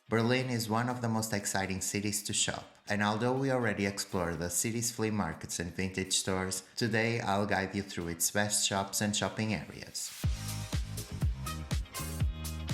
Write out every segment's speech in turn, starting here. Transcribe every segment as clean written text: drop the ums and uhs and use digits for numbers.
Berlin is one of the most exciting cities to shop, and although we already explored the city's flea markets and vintage stores, today I'll guide you through its best shops and shopping areas.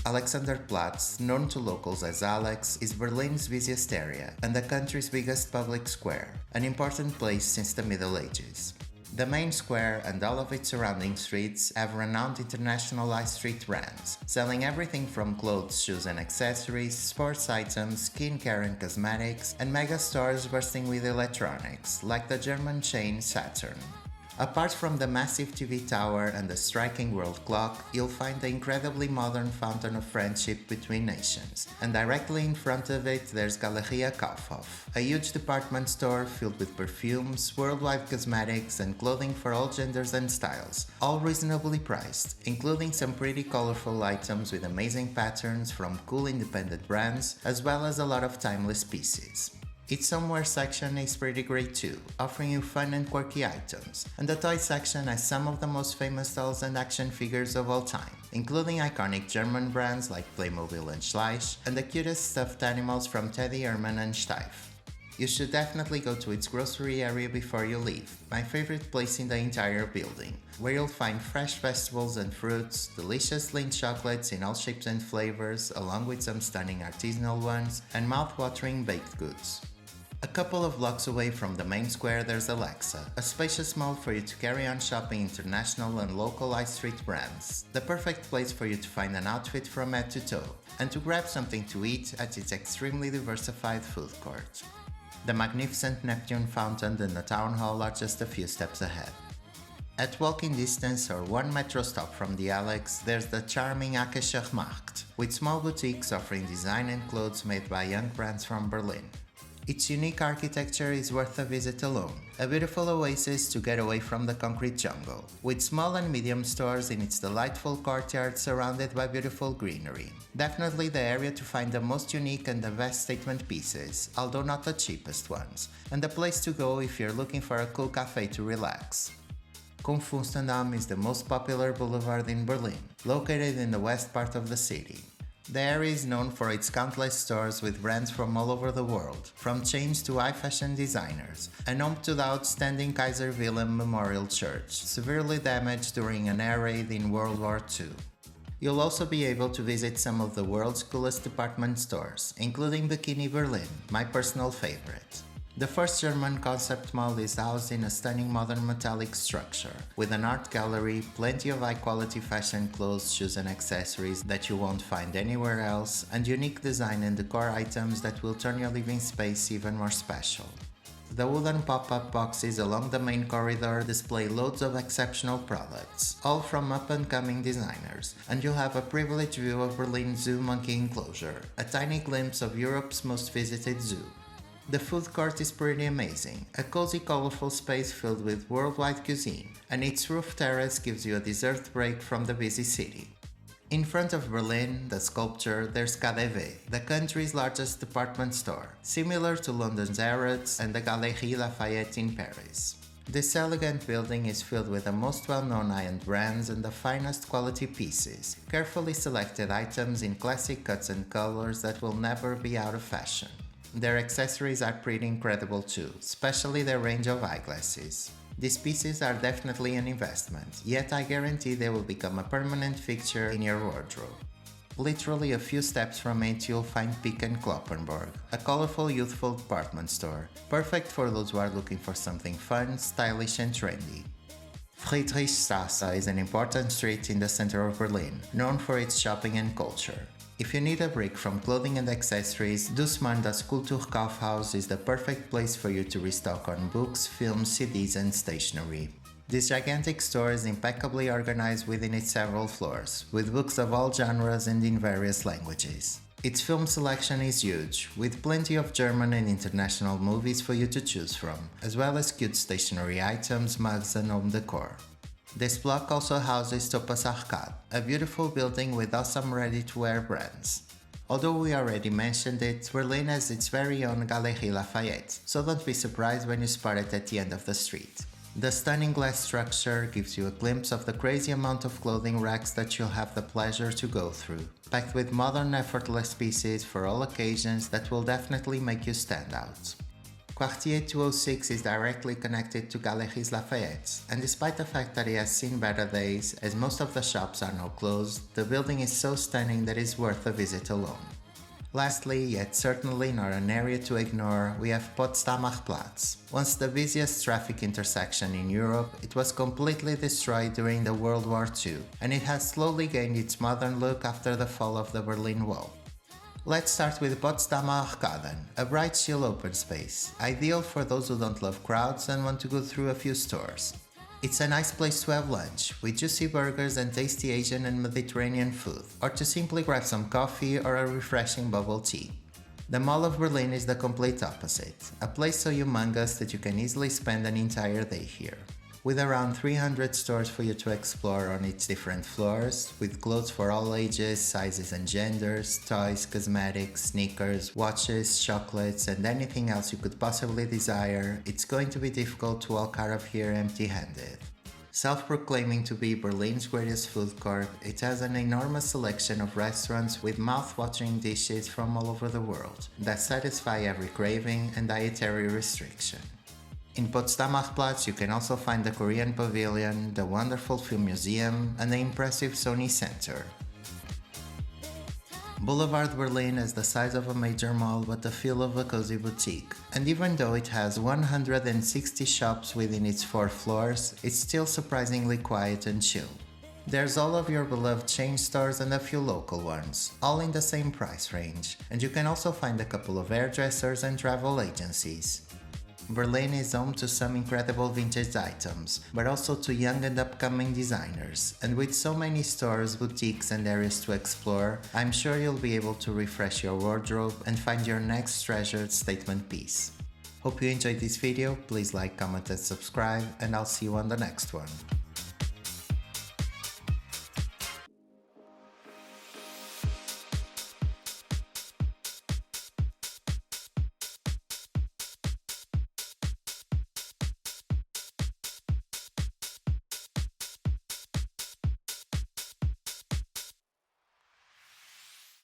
Alexanderplatz, known to locals as Alex, is Berlin's busiest area and the country's biggest public square, an important place since the Middle Ages. The main square and all of its surrounding streets have renowned international high street brands, selling everything from clothes, shoes and accessories, sports items, skincare and cosmetics, and mega stores bursting with electronics, like the German chain Saturn. Apart from the massive TV tower and the striking world clock, you'll find the incredibly modern fountain of friendship between nations, and directly in front of it there's Galeria Kaufhof, a huge department store filled with perfumes, worldwide cosmetics, and clothing for all genders and styles, all reasonably priced, including some pretty colorful items with amazing patterns from cool independent brands, as well as a lot of timeless pieces. Its homeware section is pretty great too, offering you fun and quirky items, and the toy section has some of the most famous dolls and action figures of all time, including iconic German brands like Playmobil and Schleich, and the cutest stuffed animals from Teddy Ehrman and Steiff. You should definitely go to its grocery area before you leave, my favorite place in the entire building, where you'll find fresh vegetables and fruits, delicious Lindt chocolates in all shapes and flavors, along with some stunning artisanal ones, and mouth-watering baked goods. A couple of blocks away from the main square there's Alexa, a spacious mall for you to carry on shopping international and local high street brands, the perfect place for you to find an outfit from head to toe, and to grab something to eat at its extremely diversified food court. The magnificent Neptune fountain and the town hall are just a few steps ahead. At walking distance or one metro stop from the Alex, there's the charming Akasher Markt, with small boutiques offering design and clothes made by young brands from Berlin. Its unique architecture is worth a visit alone, a beautiful oasis to get away from the concrete jungle, with small and medium stores in its delightful courtyard surrounded by beautiful greenery. Definitely the area to find the most unique and the best statement pieces, although not the cheapest ones, and the place to go if you're looking for a cool cafe to relax. Kurfürstendamm is the most popular boulevard in Berlin, located in the west part of the city. The area is known for its countless stores with brands from all over the world, from chains to high-fashion designers, and home to the outstanding Kaiser Wilhelm Memorial Church, severely damaged during an air raid in World War II. You'll also be able to visit some of the world's coolest department stores, including Bikini Berlin, my personal favorite. The first German concept mall is housed in a stunning modern metallic structure, with an art gallery, plenty of high-quality fashion clothes, shoes and accessories that you won't find anywhere else, and unique design and decor items that will turn your living space even more special. The wooden pop-up boxes along the main corridor display loads of exceptional products, all from up-and-coming designers, and you'll have a privileged view of Berlin's Zoo Monkey Enclosure, a tiny glimpse of Europe's most visited zoo. The food court is pretty amazing, a cozy colorful space filled with worldwide cuisine, and its roof terrace gives you a dessert break from the busy city. In front of Berlin, the sculpture, there's KaDeWe, the country's largest department store, similar to London's Harrods and the Galeries Lafayette in Paris. This elegant building is filled with the most well-known high-end brands and the finest quality pieces, carefully selected items in classic cuts and colors that will never be out of fashion. Their accessories are pretty incredible too, especially their range of eyeglasses. These pieces are definitely an investment, yet I guarantee they will become a permanent fixture in your wardrobe. Literally a few steps from it you'll find Peek & Cloppenburg, a colorful youthful department store, perfect for those who are looking for something fun, stylish and trendy. Friedrichstraße is an important street in the center of Berlin, known for its shopping and culture. If you need a break from clothing and accessories, Dussmann das Kulturkaufhaus is the perfect place for you to restock on books, films, CDs and stationery. This gigantic store is impeccably organized within its several floors, with books of all genres and in various languages. Its film selection is huge, with plenty of German and international movies for you to choose from, as well as cute stationery items, mugs and home decor. This block also houses Topaz Arcade, a beautiful building with awesome ready-to-wear brands. Although we already mentioned it, Berlin has its very own Galeries Lafayette, so don't be surprised when you spot it at the end of the street. The stunning glass structure gives you a glimpse of the crazy amount of clothing racks that you'll have the pleasure to go through, packed with modern effortless pieces for all occasions that will definitely make you stand out. Quartier 206 is directly connected to Galeries Lafayette, and despite the fact that it has seen better days, as most of the shops are now closed, the building is so stunning that it's worth a visit alone. Lastly, yet certainly not an area to ignore, we have Potsdamer Platz. Once the busiest traffic intersection in Europe, it was completely destroyed during the World War II, and it has slowly gained its modern look after the fall of the Berlin Wall. Let's start with Potsdamer Arkaden, a bright chill open space, ideal for those who don't love crowds and want to go through a few stores. It's a nice place to have lunch, with juicy burgers and tasty Asian and Mediterranean food, or to simply grab some coffee or a refreshing bubble tea. The Mall of Berlin is the complete opposite, a place so humongous that you can easily spend an entire day here. With around 300 stores for you to explore on its different floors, with clothes for all ages, sizes and genders, toys, cosmetics, sneakers, watches, chocolates and anything else you could possibly desire, it's going to be difficult to walk out of here empty-handed. Self-proclaiming to be Berlin's greatest food court, it has an enormous selection of restaurants with mouth-watering dishes from all over the world that satisfy every craving and dietary restriction. In Potsdamer Platz you can also find the Korean Pavilion, the wonderful Film Museum and the impressive Sony Center. Boulevard Berlin has the size of a major mall but the feel of a cozy boutique, and even though it has 160 shops within its 4 floors, it's still surprisingly quiet and chill. There's all of your beloved chain stores and a few local ones, all in the same price range, and you can also find a couple of hairdressers and travel agencies. Berlin is home to some incredible vintage items, but also to young and upcoming designers, and with so many stores, boutiques and areas to explore, I'm sure you'll be able to refresh your wardrobe and find your next treasured statement piece. Hope you enjoyed this video, please like, comment and subscribe, and I'll see you on the next one.